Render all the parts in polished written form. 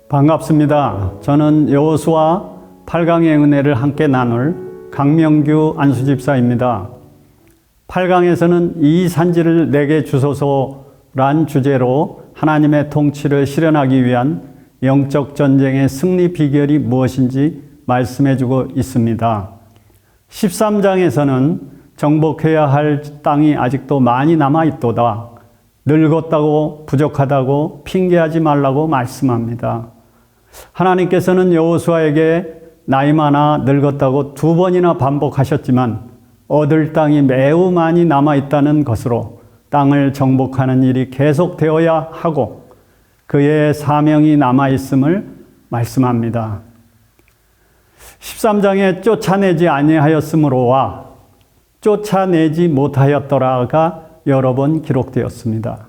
반갑습니다. 저는 여호수아 8강의 은혜를 함께 나눌 강명규 안수집사입니다. 8강에서는 이 산지를 내게 주소서란 주제로 하나님의 통치를 실현하기 위한 영적 전쟁의 승리 비결이 무엇인지 말씀해주고 있습니다. 13장에서는 정복해야 할 땅이 아직도 많이 남아있도다. 늙었다고 부족하다고 핑계하지 말라고 말씀합니다. 하나님께서는 여호수아에게 나이 많아 늙었다고 2번이나 반복하셨지만 얻을 땅이 매우 많이 남아있다는 것으로 땅을 정복하는 일이 계속되어야 하고 그의 사명이 남아있음을 말씀합니다. 13장에 쫓아내지 아니하였으므로와 쫓아내지 못하였더라가 여러 번 기록되었습니다.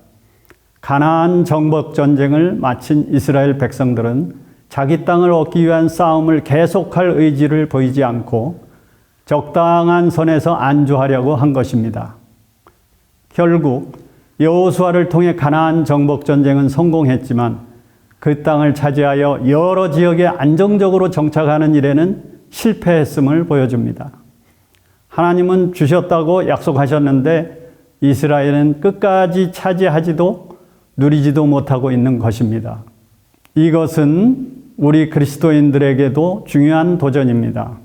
가나안 정복 전쟁을 마친 이스라엘 백성들은 자기 땅을 얻기 위한 싸움을 계속할 의지를 보이지 않고 적당한 선에서 안주하려고 한 것입니다. 결국 여호수아를 통해 가나안 정복 전쟁은 성공했지만 그 땅을 차지하여 여러 지역에 안정적으로 정착하는 일에는 실패했음을 보여줍니다. 하나님은 주셨다고 약속하셨는데 이스라엘은 끝까지 차지하지도 누리지도 못하고 있는 것입니다. 이것은 우리 그리스도인들에게도 중요한 도전입니다.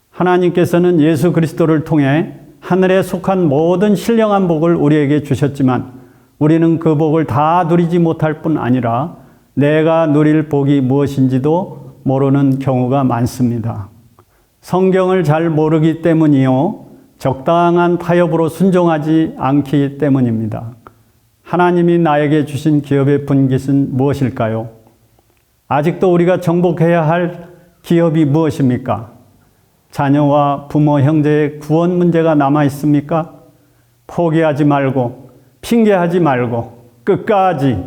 하나님께서는 예수 그리스도를 통해 하늘에 속한 모든 신령한 복을 우리에게 주셨지만 우리는 그 복을 다 누리지 못할 뿐 아니라 내가 누릴 복이 무엇인지도 모르는 경우가 많습니다. 성경을 잘 모르기 때문이요. 적당한 타협으로 순종하지 않기 때문입니다. 하나님이 나에게 주신 기업의 분깃은 무엇일까요? 아직도 우리가 정복해야 할 기업이 무엇입니까? 자녀와 부모, 형제의 구원 문제가 남아 있습니까? 포기하지 말고 핑계하지 말고 끝까지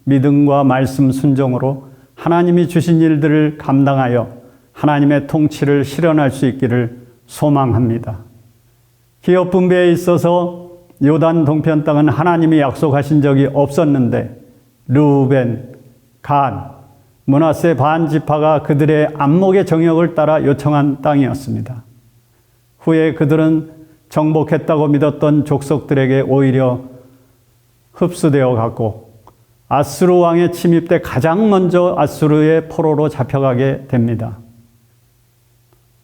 믿음과 말씀 순종으로 하나님이 주신 일들을 감당하여 하나님의 통치를 실현할 수 있기를 소망합니다. 기업 분배에 있어서 요단 동편 땅은 하나님이 약속하신 적이 없었는데 르우벤, 갓, 므낫세 반 지파가 그들의 안목의 정욕을 따라 요청한 땅이었습니다. 후에 그들은 정복했다고 믿었던 족속들에게 오히려 흡수되어 갔고 아수르 왕의 침입 때 가장 먼저 아수르의 포로로 잡혀가게 됩니다.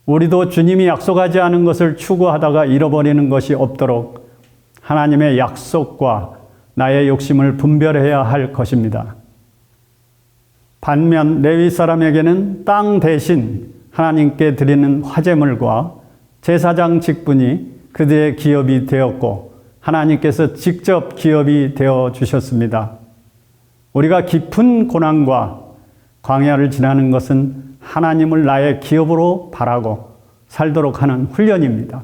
우리도 주님이 약속하지 않은 것을 추구하다가 잃어버리는 것이 없도록 하나님의 약속과 나의 욕심을 분별해야 할 것입니다. 반면 레위 사람에게는 땅 대신 하나님께 드리는 화제물과 제사장 직분이 그들의 기업이 되었고 하나님께서 직접 기업이 되어 주셨습니다. 우리가 깊은 고난과 광야를 지나는 것은 하나님을 나의 기업으로 바라고 살도록 하는 훈련입니다.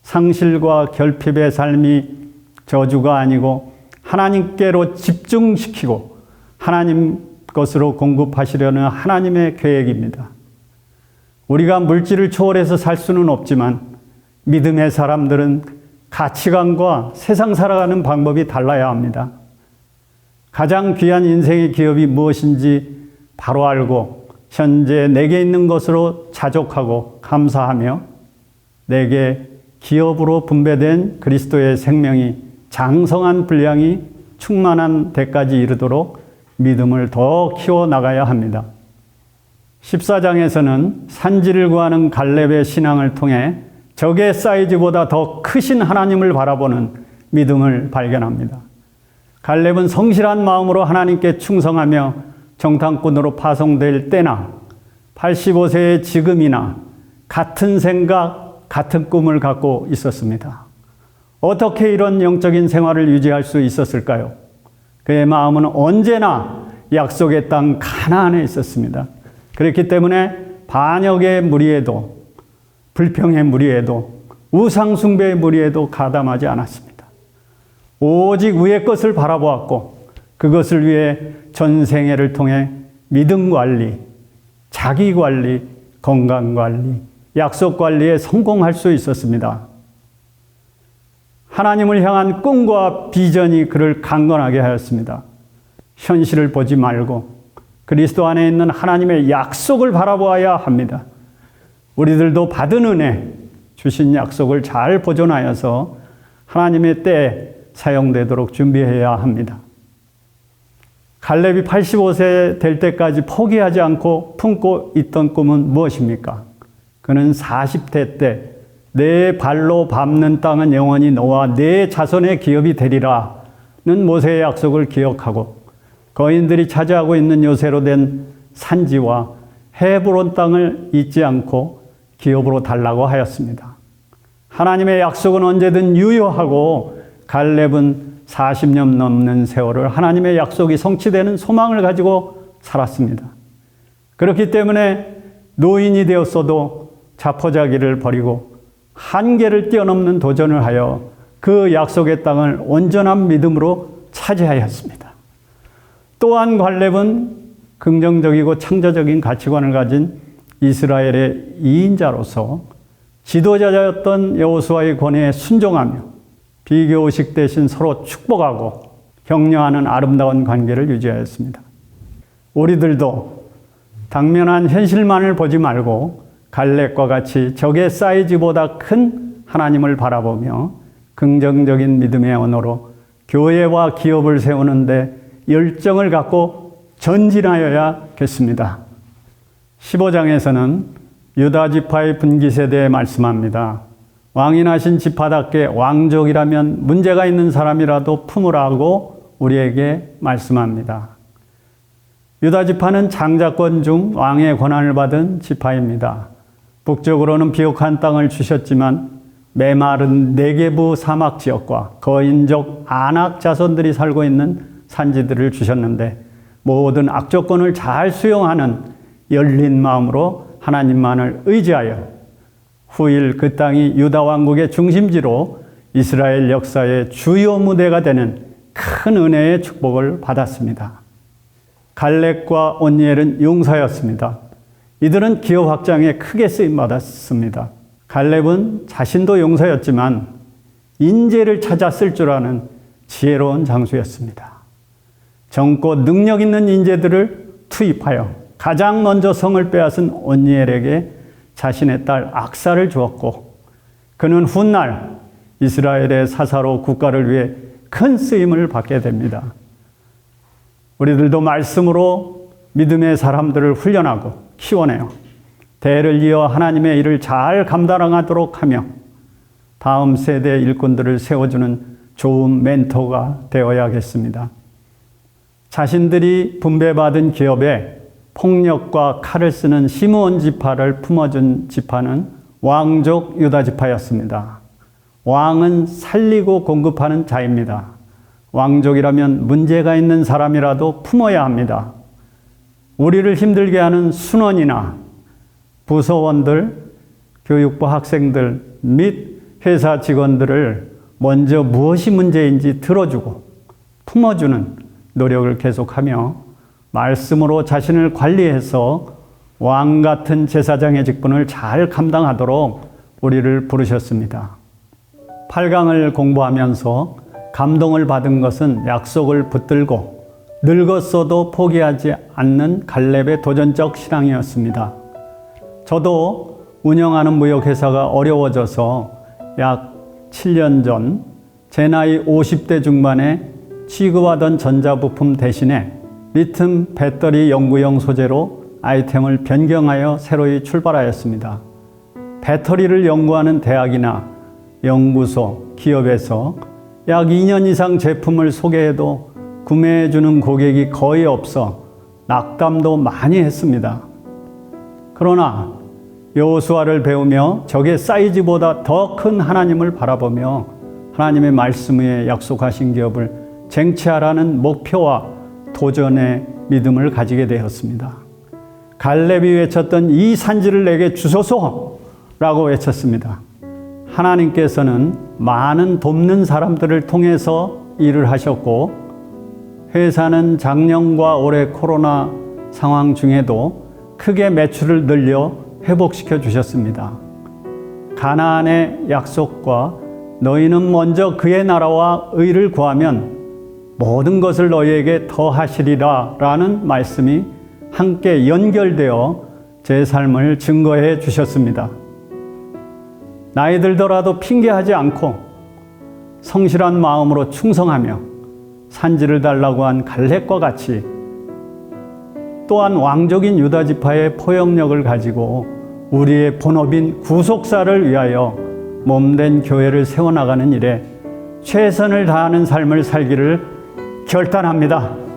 상실과 결핍의 삶이 저주가 아니고 하나님께로 집중시키고 하나님 것으로 공급하시려는 하나님의 계획입니다. 우리가 물질을 초월해서 살 수는 없지만 믿음의 사람들은 가치관과 세상 살아가는 방법이 달라야 합니다. 가장 귀한 인생의 기업이 무엇인지 바로 알고 현재 내게 있는 것으로 자족하고 감사하며 내게 기업으로 분배된 그리스도의 생명이 장성한 분량이 충만한 데까지 이르도록 믿음을 더 키워나가야 합니다. 14장에서는 산지를 구하는 갈렙의 신앙을 통해 적의 사이즈보다 더 크신 하나님을 바라보는 믿음을 발견합니다. 갈렙은 성실한 마음으로 하나님께 충성하며 정탐꾼으로 파송될 때나 85세의 지금이나 같은 생각, 같은 꿈을 갖고 있었습니다. 어떻게 이런 영적인 생활을 유지할 수 있었을까요? 그의 마음은 언제나 약속의 땅 가나안에 있었습니다. 그렇기 때문에 반역의 무리에도 불평의 무리에도 우상 숭배의 무리에도 가담하지 않았습니다. 오직 위의 것을 바라보았고 그것을 위해 전생애를 통해 믿음 관리, 자기 관리, 건강 관리, 약속 관리에 성공할 수 있었습니다. 하나님을 향한 꿈과 비전이 그를 강건하게 하였습니다. 현실을 보지 말고 그리스도 안에 있는 하나님의 약속을 바라보아야 합니다. 우리들도 받은 은혜, 주신 약속을 잘 보존하여서 하나님의 때에 사용되도록 준비해야 합니다. 갈렙이 85세 될 때까지 포기하지 않고 품고 있던 꿈은 무엇입니까? 그는 40대 때 내 발로 밟는 땅은 영원히 너와 내 자손의 기업이 되리라는 모세의 약속을 기억하고 거인들이 차지하고 있는 요새로 된 산지와 헤브론 땅을 잊지 않고 기업으로 달라고 하였습니다. 하나님의 약속은 언제든 유효하고 갈렙은 40년 넘는 세월을 하나님의 약속이 성취되는 소망을 가지고 살았습니다. 그렇기 때문에 노인이 되었어도 자포자기를 버리고 한계를 뛰어넘는 도전을 하여 그 약속의 땅을 온전한 믿음으로 차지하였습니다. 또한 갈렙은 긍정적이고 창조적인 가치관을 가진 이스라엘의 2인자로서 지도자였던 여호수아의 권위에 순종하며 비교의식 대신 서로 축복하고 격려하는 아름다운 관계를 유지하였습니다. 우리들도 당면한 현실만을 보지 말고 갈렙과 같이 적의 사이즈보다 큰 하나님을 바라보며 긍정적인 믿음의 언어로 교회와 기업을 세우는데 열정을 갖고 전진하여야겠습니다. 15장에서는 유다 지파의 분기 세대에 말씀합니다. 왕이 나신 지파답게 왕족이라면 문제가 있는 사람이라도 품으라고 우리에게 말씀합니다. 유다 지파는 장자권 중 왕의 권한을 받은 지파입니다. 북쪽으로는 비옥한 땅을 주셨지만 메마른 네게부 사막 지역과 거인족 아낙 자손들이 살고 있는 산지들을 주셨는데 모든 악조건을 잘 수용하는 열린 마음으로 하나님만을 의지하여 후일 그 땅이 유다 왕국의 중심지로 이스라엘 역사의 주요 무대가 되는 큰 은혜의 축복을 받았습니다. 갈렙과 온니엘은 용사였습니다. 이들은 기업 확장에 크게 쓰임받았습니다. 갈렙은 자신도 용사였지만 인재를 찾아 쓸 줄 아는 지혜로운 장수였습니다. 젊고 능력 있는 인재들을 투입하여 가장 먼저 성을 빼앗은 온니엘에게 자신의 딸 악사를 주었고 그는 훗날 이스라엘의 사사로 국가를 위해 큰 쓰임을 받게 됩니다. 우리들도 말씀으로 믿음의 사람들을 훈련하고 키워내어 대를 이어 하나님의 일을 잘 감당하도록 하며 다음 세대 일꾼들을 세워주는 좋은 멘토가 되어야겠습니다. 자신들이 분배받은 기업에 폭력과 칼을 쓰는 시므온 지파를 품어준 지파는 왕족 유다 지파였습니다. 왕은 살리고 공급하는 자입니다. 왕족이라면 문제가 있는 사람이라도 품어야 합니다. 우리를 힘들게 하는 순원이나 부서원들, 교육부 학생들 및 회사 직원들을 먼저 무엇이 문제인지 들어주고 품어주는 노력을 계속하며 말씀으로 자신을 관리해서 왕 같은 제사장의 직분을 잘 감당하도록 우리를 부르셨습니다. 8강을 공부하면서 감동을 받은 것은 약속을 붙들고 늙었어도 포기하지 않는 갈렙의 도전적 신앙이었습니다. 저도 운영하는 무역회사가 어려워져서 약 7년 전 제 나이 50대 중반에 취급하던 전자부품 대신에 리튬 배터리 연구용 소재로 아이템을 변경하여 새로이 출발하였습니다. 배터리를 연구하는 대학이나 연구소, 기업에서 약 2년 이상 제품을 소개해도 구매해주는 고객이 거의 없어 낙담도 많이 했습니다. 그러나 여호수아를 배우며 적의 사이즈보다 더 큰 하나님을 바라보며 하나님의 말씀 위에 약속하신 기업을 쟁취하라는 목표와 도전의 믿음을 가지게 되었습니다. 갈렙이 외쳤던 이 산지를 내게 주소서라고 외쳤습니다. 하나님께서는 많은 돕는 사람들을 통해서 일을 하셨고 회사는 작년과 올해 코로나 상황 중에도 크게 매출을 늘려 회복시켜 주셨습니다. 가나안의 약속과 너희는 먼저 그의 나라와 의를 구하면 모든 것을 너희에게 더하시리라 라는 말씀이 함께 연결되어 제 삶을 증거해 주셨습니다. 나이 들더라도 핑계하지 않고 성실한 마음으로 충성하며 산지를 달라고 한 갈렙과 같이 또한 왕족인 유다 지파의 포용력을 가지고 우리의 본업인 구속사를 위하여 몸된 교회를 세워나가는 일에 최선을 다하는 삶을 살기를 결단합니다.